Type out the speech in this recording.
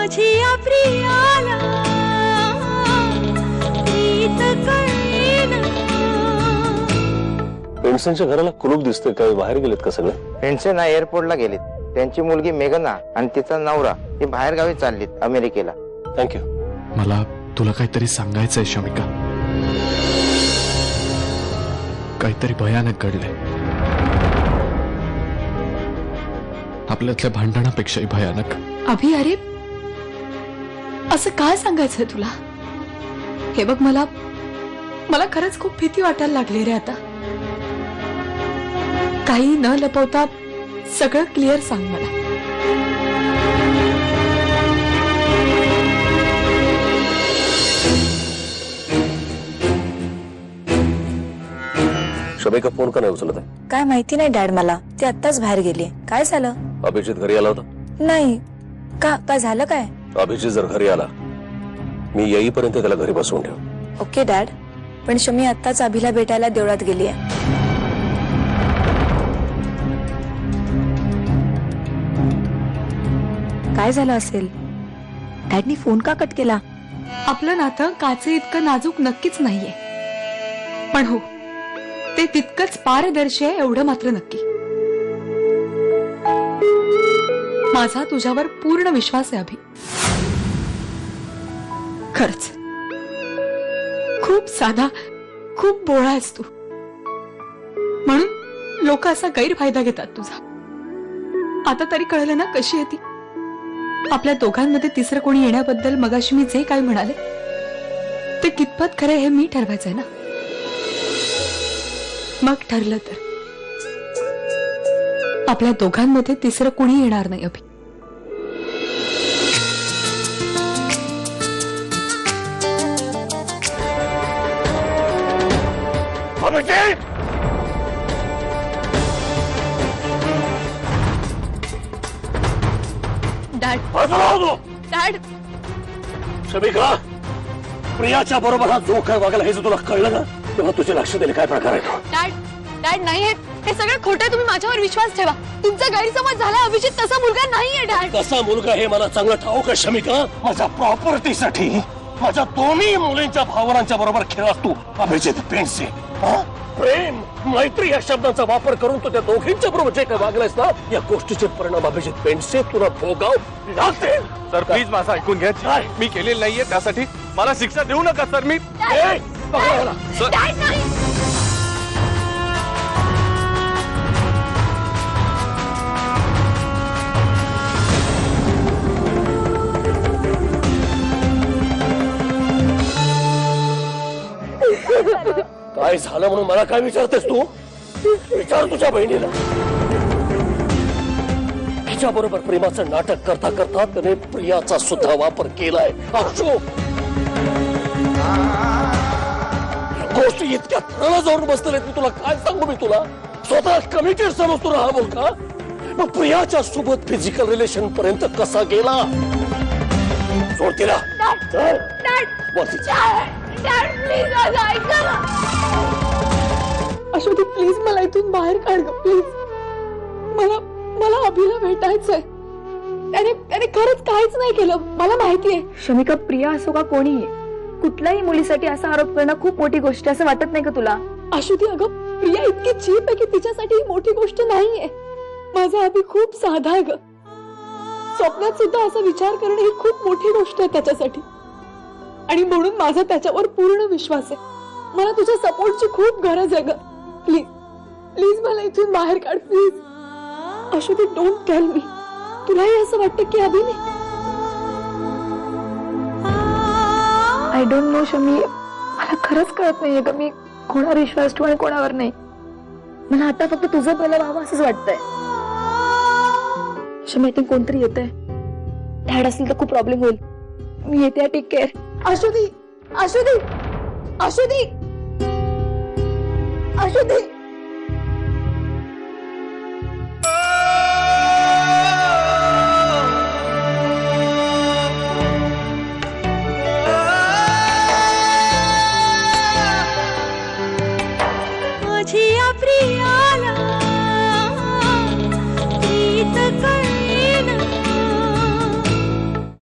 माझी प्रियाला प्रीत कळेना। पेंडसेंच्या घराला कुलूप दिसतंय, काय बाहेर गेलेत का सगळे? पेंडसेन एअरपोर्टला गेलीत, त्यांची मुलगी मेघना आणि तिचा नवरा हे बाहेर गावी चाललीत अमेरिकेला। थँक्यू। मला तुला काहीतरी सांगायचंय शमिका, काहीतरी भयानक घडलंय, आपल्यातल्या भांडणापेक्षाही भयानक। अभि, अरे असं काय सांगायचंय तुला? हे बघ, मला खरंच खूप भीती वाटायला लागली रे आता। काही न लपवता सगळं क्लिअर सांग मला। शमिका फोन का नाही उचलत आहे? काय माहिती नाही डॅड, मला ती आत्ताच बाहेर गेली। काय झालं? अभिजित घरी आला होता? नाही का, काय झालं काय? अभिजित जर घरी आला, मी येईपर्यंत त्याला घरी बसवून ठेव। ओके डॅड, पण शमी आत्ताच अभिला भेटायला देवळात गेली आहे। काय झालं असेल? डॅडनी फोन का कट केला? आपलं नातं काचे इतकं नाजूक नक्कीच नाहीये, पण हो, ते तितकंच पारदर्शी आहे एवढं मात्र नक्की। माझा तुझ्यावर पूर्ण विश्वास आहे अभि, खरंच। खूप साधा, खूप भोळा आहेस तू, म्हणून लोक असा गैरफायदा घेतात तुझा। आता तरी कळलं ना कशी आहे ती? आपल्या दोघांमध्ये तिसरं कोणी येण्याबद्दल मगाशी मी जे काय म्हणाले ते कितपत खरे हे मी ठरवायचंय ना। मग ठरलं तर आपल्या दोघांमध्ये तिसरं कोणी येणार नाही अभि। डॅड, शमिका, प्रियाच्या बरोबर हा जो काय वागला हे जर तुला कळलं ना, तेव्हा तुझे लक्ष दिले काय प्रकार आहे तो? डॅड नाही, हे सगळं खोटं। तुम्ही माझ्यावर विश्वास ठेवा, तुमचा गैरसमज झाला। अभिजित तसा मुलगा नाहीये डॅड। कसा मुलगा हे मला चांगलं ठाऊक आहे शमिका। माझ्या प्रॉपर्टीसाठी माझ्या दोन्ही मुलींच्या भावनांच्या बरोबर खेळास तू अभिजित पेंडसे। प्रेम, मैत्री या शब्दांचा वापर करून तू त्या दोघींच्या बरोबर जे काय वागलायस ना, या गोष्टीचे परिणाम अभिजित पेंडसे तुला भोगाव लागतील। सर प्लीज माझं ऐकून घ्या, मी केलेलं नाहीये, त्यासाठी मला शिक्षा देऊ नका सर। मी काय झालं म्हणून मला काय विचारतेस तू? विचार तुझ्या बहिणीला। तिच्या बरोबर प्रेमाचं नाटक करता करता त्याने प्रियाचा सुद्धा वापर केलाय। अशोक, गोष्टी इतक्या थराला जाऊन बसलेत, मी तुला काय सांगू? मी तुला स्वतः कमिटेड समजतो ना हा मुलगा, मग प्रियाच्या सोबत फिजिकल रिलेशन पर्यंत कसा गेला? सोड तिला। अश्वती प्लीज मला इथून बाहेर काढ ग, प्लीज। मला अभिला भेटायचंय। त्याने खरंच काहीच नाही केलं, मला माहितीये। शमिका, प्रिया असो का कोणीही, कुठल्याही मुलीसाठी असा आरोप करणं खूप मोठी गोष्ट आहे, असं वाटत नाही का तुला? अश्वती, अगं प्रिया इतकी चीप आहे की तिच्यासाठी ही मोठी गोष्ट नाहीये। माझा अभि खूप साधा आहे ग, स्वप्नात सुद्धा असा विचार करणं ही खूप मोठी गोष्ट आहे त्याच्यासाठी, आणि म्हणून माझा त्याच्यावर पूर्ण विश्वास आहे। मला तुझ्या सपोर्टची खूप गरज आहे ग, प्लीज प्लीज मला इथून बाहेर काढ please. Ashwathi, don't tell me, तुलाही असं वाटतं की अभिने? आय डोंट नो शमी, मला खरंच कळत नाहीये ग, मी कोणावर विश्वास ठेवू आणि कोणावर नाही। मला आता फक्त तुझं पहिलं व्हावं असंच वाटतंय। शमी, इथे कोणतरी येतंय, डॅड असेल तर खूप प्रॉब्लेम होईल। मी येते, टेक केअर। अश्वती, अश्वती, अश्वती, अश्वती।